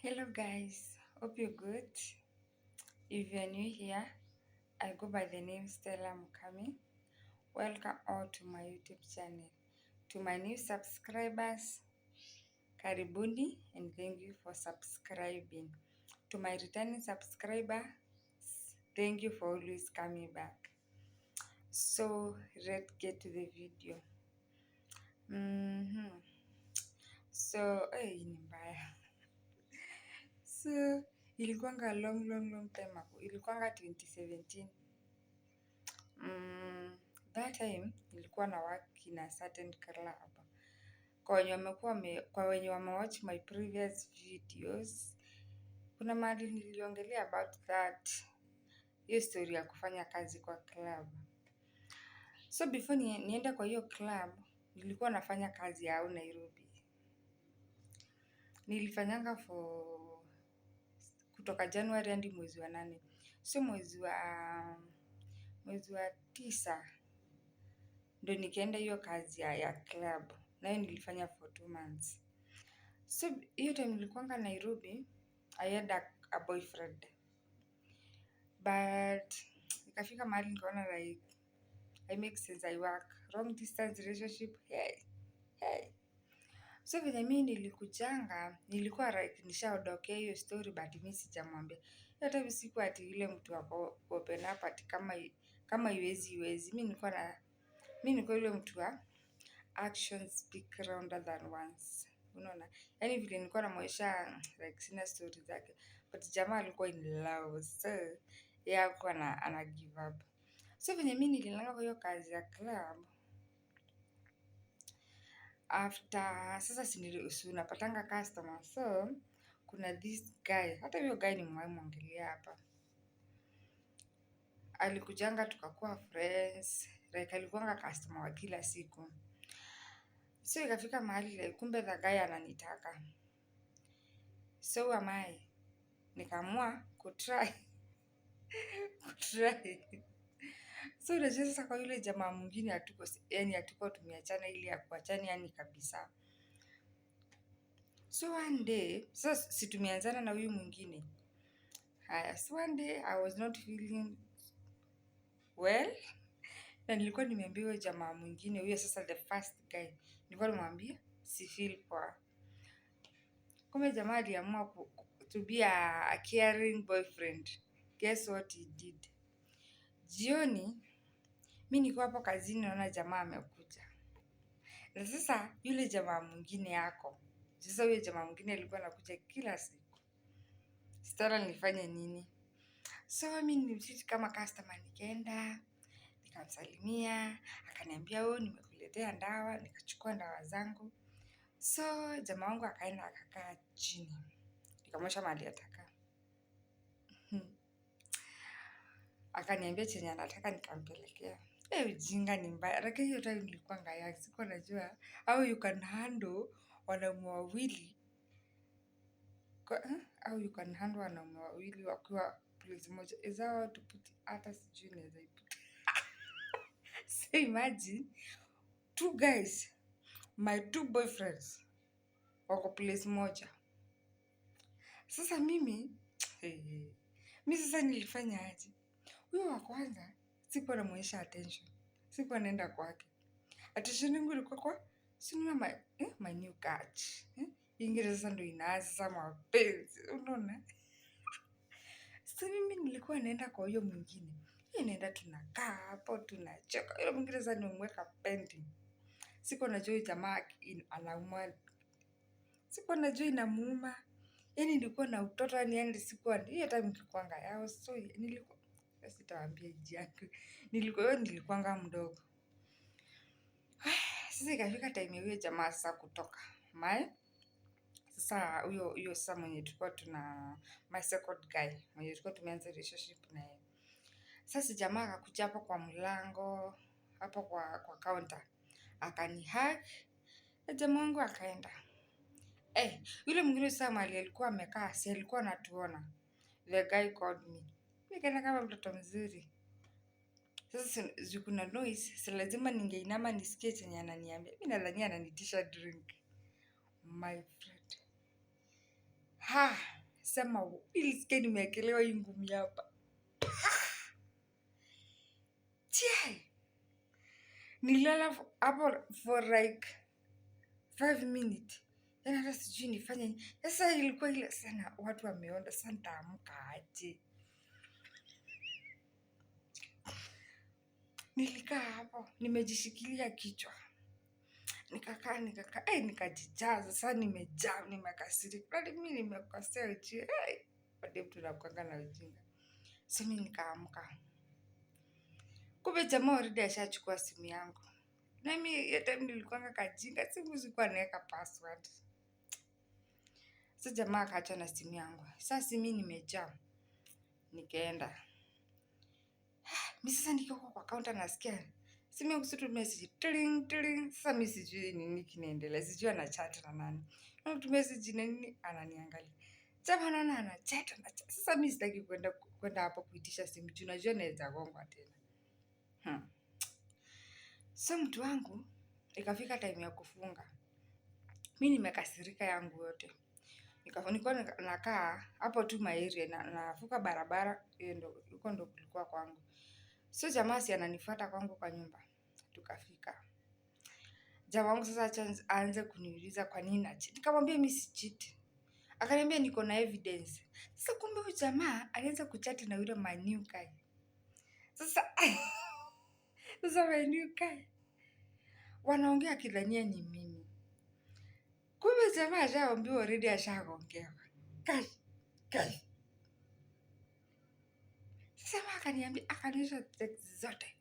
Hello guys, hope you're good. If you're new here, I go by the name Stella Mukami. Welcome all to my YouTube channel. To my new subscribers, karibuni and thank you for subscribing. To my returning subscribers, thank you for always coming back. So let's get to the video. Mhm. So, hii ni mbaya. So ilikuwanga long time ago, ilikuwanga 2017. That time nilikuwa na work in a certain club. Kwa wenye wamewatch my previous videos, kuna mahali niliongelea about that, hiyo story ya kufanya kazi kwa club. So before niende kwa hiyo club, nilikuwa nafanya kazi yao Nairobi. Nilifanyanga kutoka January hadi mwezi wa 8. So mwezi wa 9 ndo nikaenda hiyo kazi ya club, nayo nilifanya for 2 months. So hiyo time nilikuwanga Nairobi, I had a boyfriend, but ikafika mahali nikaona like I make sense, I work long distance relationship. Hey. So vile mimi nilikuwa like nishaondokea hiyo story, but mimi sijamwambia. Hata siku ati ile mtu wako open up ati kama iwezi. Mimi nilikuwa yule mtu wa actions speak louder than words. Unaona? Yaani vile nilikuwa namwonyesha like sina story zake, but jamaa alikuwa in love. So yeye hakuwa ana give up. So venye mimi nililala kwa hiyo kazi ya club, after sasa si unapatanga customer. So kuna this guy, hata huyo guy nimewahi mwongelea hapa. Alikujanga tukakuwa friends, like alikuwanga customer wa kila siku. So ikafika mahali like kumbe the guy ananitaka. So am I. Nikaamua kutry. So unajua sasa kwa yule jamaa mwingine hatuko tumeachana ili ya kuachana yani kabisa. So one day, sasa si tumeanzana na huyu mwingine. Haya, so one day I was not feeling well. Na nilikuwa nimeambiwa jamaa mwingine, huyo sasa the first guy, nilikuwa nimwambia si feel poa. Kumbe jamaa aliamua to be a caring boyfriend. Guess what he did? Jioni, mimi niko hapo kazini naona jamaa amekuja. Na sasa yule jamaa mwingine yako. Sasa yule jamaa mwingine alikuwa anakuja kila siku. Sitara nifanye nini? So mimi nilimtreat kama customer, nikaenda, nikamsalimia, akaniambia nimekuletea dawa, nikachukua dawa zangu. So jamaa wangu akaenda akakaa chini. Nikamwonyesha mahali atakaa. Akaniambia chenye anataka nikampelekea. Ujinga ni mbaya. Lakini hiyo time nilikuwa ngaya, sikuwa najua how you can handle wanaume wawili. How you can handle wanaume wawili wakiwa place moja. Is that how to put it? Hata sijui naweza iput. So imagine 2 guys, my 2 boyfriends wako place moja. Sasa mimi sasa nilifanya aje? Huyo wa kwanza sikuwa namuonyesha attention. Sikuwa naenda kwake. Attention yangu ilikuwa kwa sina my new catch. Ingine sasa ndo inaanza mapenzi. Unaona? Sasa mimi nilikuwa naenda kwa huyo mwingine. Naenda tunakaa hapo tunacheka. Huyo mwingine sasa nimemweka pending. Sikuwa najua huyu jamaa anaumwa. Sikuwa najua inamuuma. Yaani nilikuwa na utoto yani sikuwa hiyo hata nilikuwanga yao. So nilikuwa sitawaambia age yangu. Nilikuwanga mdogo. Sasa ikafika time huyo jamaa sasa kutoka. Sasa huyo sasa mwenye tulikuwa my second guy, mwenye tulikuwa tumeanza relationship na yeye. Sasa jamaa akakuja hapo kwa mlango, hapo kwa counter. Akanihug, na jamaa wangu akaenda. Yule mwingine sasa mahali alikuwa amekaa, si alikuwa anatuona. The guy called me. Nikaenda kama mtoto mzuri. Sasa kuna noise, si lazima ningeinama nisikie chenye ananiambia. Mimi nadhania ananitisha drink. My friend. kusema ilisikia nimeekelewa hii ngumi hapa. Chai. Nilala hapo for like 5 minutes. Yaani hata sijui nifanye nini. Sasa ilikuwa ile sana watu wameona, sasa nitaamka aje. Nilikaa hapo nimejishikilia kichwa. Nikakaa nikajijaza. Sasa nimejaa, nimekasirika. Mimi nimekosea ujinga. Baadaye mtu anakuanga na ujinga. Sasa mimi nikaamka. Kumbe jamaa already ashachukua simu yangu. Na mimi hiyo time nilikuanga kajinga, simu sikuwa naweka password. Sasa jamaa akaacha na simu yangu. Sasa mimi nimejaa. Nikaenda. Mimi sasa niko kwa counter nasikia simu yangu tu message tling tling. Sasa mimi sijui nini kinaendelea. Sijui ana chat na nani. Na tu message nini ananiangalia. Jamaa naona ana chat na chat. Sasa mimi sitaki kwenda hapo kuitisha simu. Unajua naweza gongwa tena. So mtu wangu ikafika time ya kufunga. Mimi nimekasirika yangu yote. Nilikuwa nakaa hapo tu Mairie na navuka barabara, hiyo ndo kulikuwa kwangu. So jamaa si ananifuata kwangu kwa nyumba. Tukafika. Jamaa wangu sasa aanze kuniuliza kwa nini na cheat. Nikamwambia mimi si cheat. Akaniambia niko na evidence. Sasa kumbe huyu jamaa alianza kuchat na yule new guy. Sasa new guy wanaongea kidhania ni mimi. Kumbe jamaa ashaambiwa already ashagongewa. Kai. Sasa akaniambia akanionyesha text zote.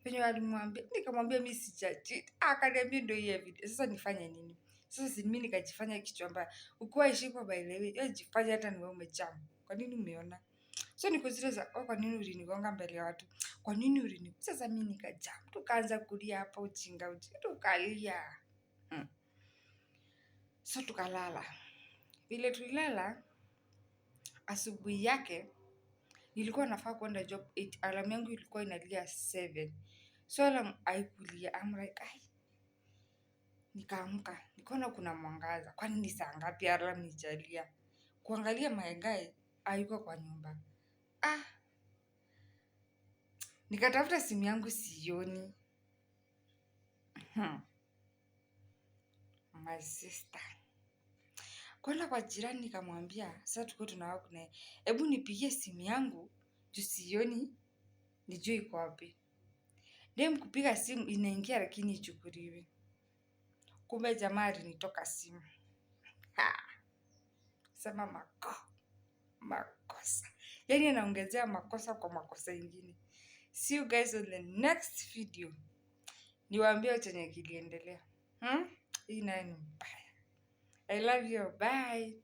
Penye alimwambia, nikamwambia mimi sijacheat. Akaniambia ndio hii evidence. Sasa nifanye nini? Sasa si mimi nikajifanya kichwa mbaya. Ukiwa ishiko by the way, wewe jifanye hata ni wewe umejam. Kwa nini umeona? So niko zile kwa nini ulinigonga mbele ya watu? Kwa nini ulini? Sasa mimi nikajam. Tukaanza kulia hapa ujinga tukalia. So tukalala. Vile tulala asubuhi yake nilikuwa nafaa kwenda job 8. Alarm yangu ilikuwa inalia 7. So alarm haikulia. I'm like, nikaamka. Nikaona kuna mwangaza. Kwani ni saa ngapi alarm ijalia? Kuangalia my guy hayuko kwa nyumba. Nikatafuta simu yangu sioni. My sister. Kwenda kwa jirani nikamwambia, sasa tuko tunawaka naye. Hebu nipigie simu yangu, juu sioni, nijue iko wapi. Dem kupiga simu inaingia lakini ichukuliwi. Kumbe jamaa alinitoka simu. Sema makosa. Yaani anaongezea makosa kwa makosa ingine. See you guys on the next video. Niwaambie chenye kiliendelea. Hii nayo ni mbaya. I love you. Bye.